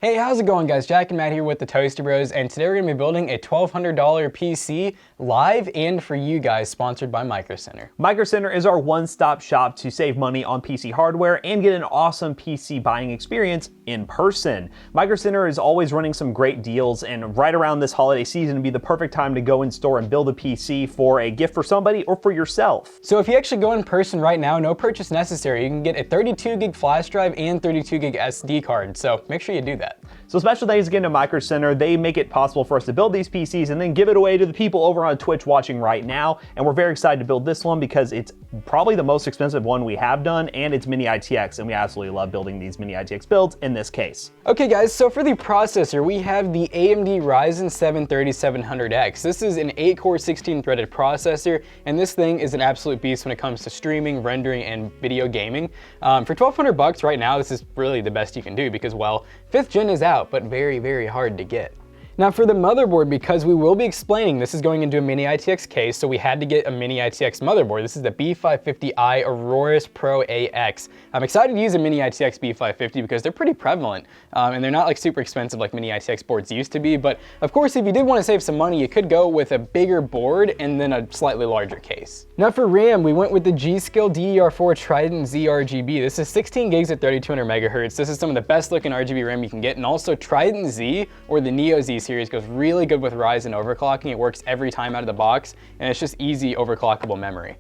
Hey, how's it going guys? Jack and Matt here with the Toasty Bros, and today we're going to be building a $1,200 PC live and for you guys, sponsored by Micro Center. Micro Center is our one-stop shop to save money on PC hardware and get an awesome PC buying experience in person. Micro Center is always running some great deals, and right around this holiday season would be the perfect time to go in store and build a PC for a gift for somebody or for yourself. So if you actually go in person right now, no purchase necessary. You can get a 32 gig flash drive and 32 gig SD card, so make sure you do that. So special thanks again to Micro Center. They make it possible for us to build these PCs and then give it away to the people over on Twitch watching right now. And we're very excited to build this one because it's probably the most expensive one we have done, and it's mini ITX, and we absolutely love building these mini ITX builds in this case. Okay guys, so for the processor, we have the AMD Ryzen 7 3700X. This is an 8-core 16-threaded processor, and this thing is an absolute beast when it comes to streaming, rendering, and video gaming. For $1,200 right now, this is really the best you can do because, well, 5th gen is out, but very, very hard to get. Now for the motherboard, because we will be explaining, this is going into a mini ITX case, so we had to get a mini ITX motherboard. This is the B550i Aurorus Pro AX. I'm excited to use a mini ITX B550 because they're pretty prevalent, and they're not like super expensive like mini ITX boards used to be, but of course if you did want to save some money, you could go with a bigger board and then a slightly larger case. Now for RAM, we went with the G.Skill DDR4 Trident Z RGB. This is 16 gigs at 3200 megahertz. This is some of the best looking RGB RAM you can get, and also Trident Z, or the Neo Z series, goes really good with Ryzen overclocking. It works every time out of the box, and it's just easy overclockable memory.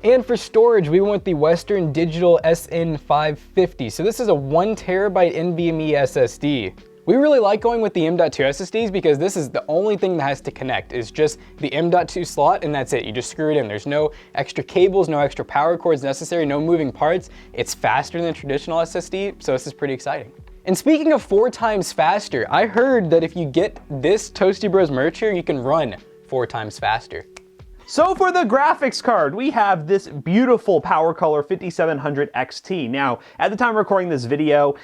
And for storage, we went with the Western Digital SN550. So this is a 1 terabyte NVMe SSD. We really like going with the M.2 SSDs because this is the only thing that has to connect, is just the M.2 slot, and that's it. You just screw it in. There's no extra cables, no extra power cords necessary, no moving parts. It's faster than a traditional SSD, so this is pretty exciting. And speaking of 4 times faster, I heard that if you get this Toasty Bros merch here, you can run 4 times faster. So for the graphics card, we have this beautiful Power Color 5700 XT. Now, at the time of recording this video,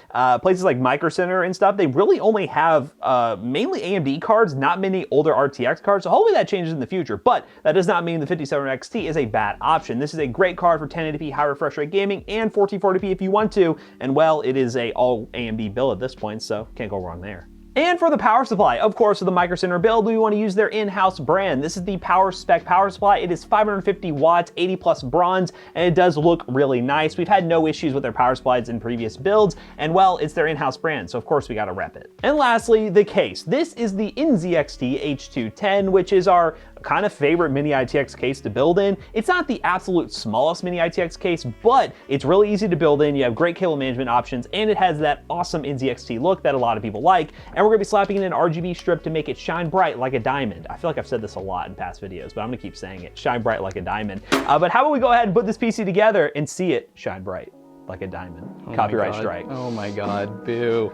places like Micro Center and stuff, they really only have mainly AMD cards, not many older RTX cards, so hopefully that changes in the future, but that does not mean the 5700 XT is a bad option. This is a great card for 1080p high refresh rate gaming and 1440p if you want to, and well, it is a all AMD build at this point, so can't go wrong there. And for the power supply, of course, for the Micro Center build, we want to use their in-house brand. This is the Power Spec power supply. It is 550 watts, 80 plus bronze, and it does look really nice. We've had no issues with their power supplies in previous builds, and well, it's their in-house brand, so of course we gotta rep it. And lastly, the case. This is the NZXT H210, which is our kind of favorite mini ITX case to build in. It's not the absolute smallest mini ITX case, but it's really easy to build in. You have great cable management options, and it has that awesome NZXT look that a lot of people like. And we're gonna be slapping in an RGB strip to make it shine bright like a diamond. I feel like I've said this a lot in past videos, but I'm gonna keep saying it, shine bright like a diamond. But how about we go ahead and put this PC together and see it shine bright like a diamond. Oh Copyright strike. Oh my God, boo.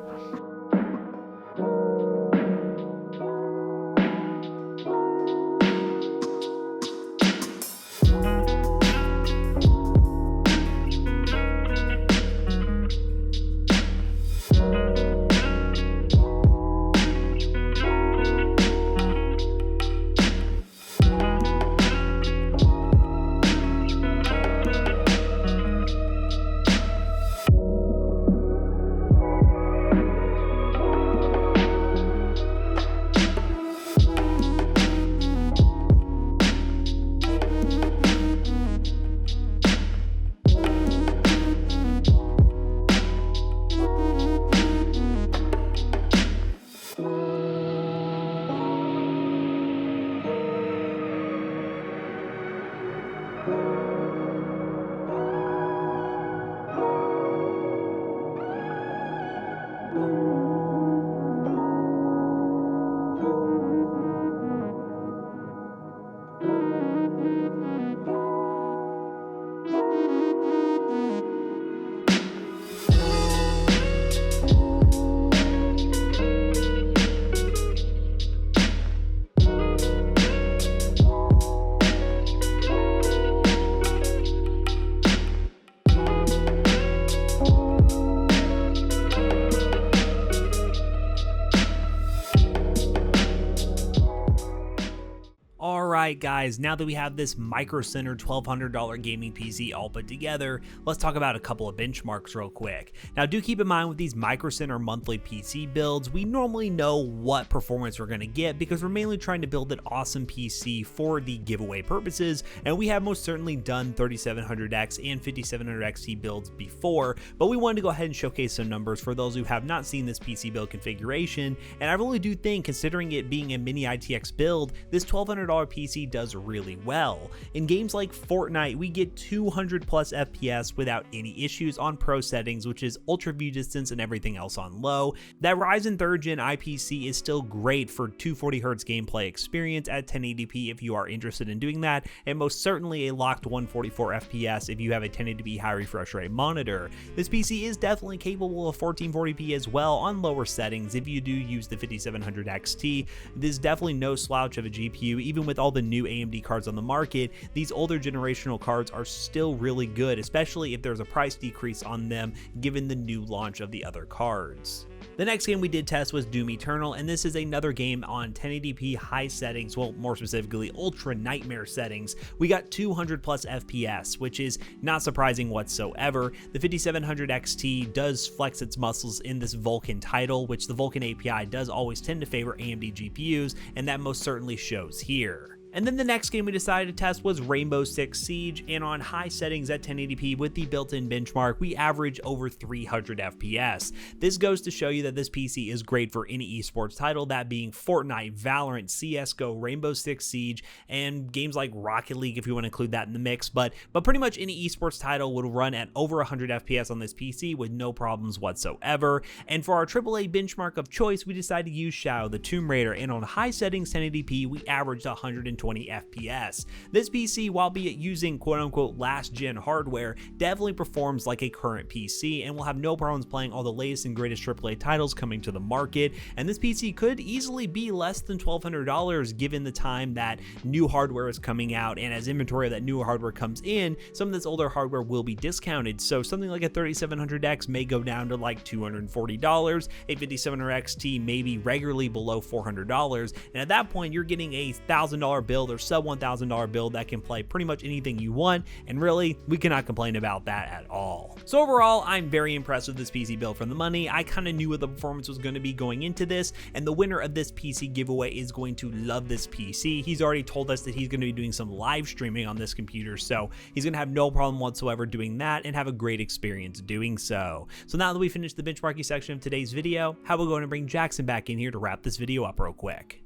Alright guys, now that we have this Micro Center $1,200 gaming PC all put together, let's talk about a couple of benchmarks real quick. Now do keep in mind with these Micro Center monthly PC builds, we normally know what performance we're going to get because we're mainly trying to build an awesome PC for the giveaway purposes, and we have most certainly done 3700X and 5700XT builds before, but we wanted to go ahead and showcase some numbers for those who have not seen this PC build configuration, and I really do think, considering it being a mini ITX build, this $1,200 PC does really well. In games like Fortnite, we get 200 plus FPS without any issues on pro settings, which is ultra view distance and everything else on low. That Ryzen 3rd gen IPC is still great for 240Hz gameplay experience at 1080p if you are interested in doing that, and most certainly a locked 144 FPS if you have a 1080p high refresh rate monitor. This PC is definitely capable of 1440p as well on lower settings if you do use the 5700 XT. There's definitely no slouch of a GPU. Even with all the new AMD cards on the market, these older generational cards are still really good, especially if there's a price decrease on them given the new launch of the other cards. The next game we did test was Doom Eternal, and this is another game on 1080p high settings, well, more specifically ultra nightmare settings. We got 200 plus FPS, which is not surprising whatsoever. The 5700 XT does flex its muscles in this Vulkan title, which the Vulkan API does always tend to favor AMD GPUs, and that most certainly shows here. And then the next game we decided to test was Rainbow Six Siege, and on high settings at 1080p with the built-in benchmark, we average over 300 FPS. This goes to show you that this PC is great for any esports title, that being Fortnite, Valorant, CSGO, Rainbow Six Siege, and games like Rocket League if you want to include that in the mix, but pretty much any esports title would run at over 100 FPS on this PC with no problems whatsoever. And for our AAA benchmark of choice, we decided to use Shadow the Tomb Raider, and on high settings 1080p, we averaged 120 FPS. This PC, while be it using quote-unquote last-gen hardware, definitely performs like a current PC and will have no problems playing all the latest and greatest AAA titles coming to the market, and this PC could easily be less than $1,200 given the time that new hardware is coming out, and as inventory of that newer hardware comes in, some of this older hardware will be discounted, so something like a 3700X may go down to like $240, a 5700 XT may be regularly below $400, and at that point you're getting a $1,000 build or sub $1,000 build that can play pretty much anything you want, and really, we cannot complain about that at all. So overall, I'm very impressed with this PC build for the money. I kind of knew what the performance was going to be going into this, and the winner of this PC giveaway is going to love this PC. He's already told us that he's going to be doing some live streaming on this computer, so he's going to have no problem whatsoever doing that and have a great experience doing so. So now that we finished the benchmarking section of today's video, how about we go and bring Jackson back in here to wrap this video up real quick.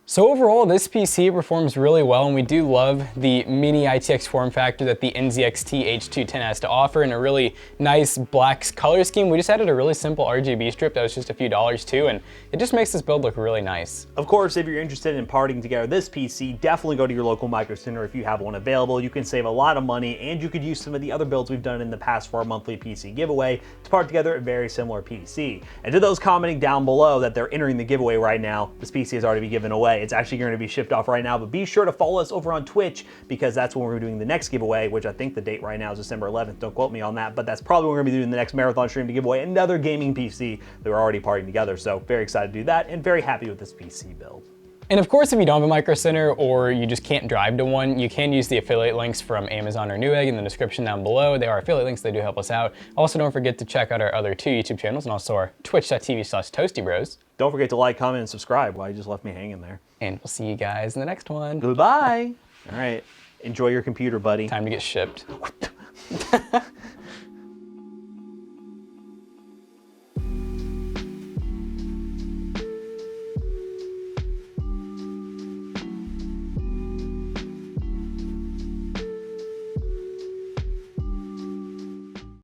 So overall, this PC performs really well, and we do love the mini ITX form factor that the NZXT H210 has to offer, and a really nice black color scheme. We just added a really simple RGB strip that was just a few dollars too, and it just makes this build look really nice. Of course, if you're interested in parting together this PC, definitely go to your local Micro Center if you have one available. You can save a lot of money, and you could use some of the other builds we've done in the past for our monthly PC giveaway to part together a very similar PC. And to those commenting down below that they're entering the giveaway right now, this PC has already been given away. It's actually going to be shipped off right now, but be sure to follow us over on Twitch because that's when we're doing the next giveaway, which I think the date right now is December 11th. Don't quote me on that, but that's probably when we're going to be doing the next marathon stream to give away another gaming PC that we're already partying together. So very excited to do that and very happy with this PC build. And of course, if you don't have a Micro Center or you just can't drive to one, you can use the affiliate links from Amazon or Newegg in the description down below. They are affiliate links, they do help us out. Also, don't forget to check out our other 2 YouTube channels and also our twitch.tv/toastybros. Don't forget to like, comment, and subscribe. Well, you just left me hanging there. And we'll see you guys in the next one. Goodbye. All right. Enjoy your computer, buddy. Time to get shipped.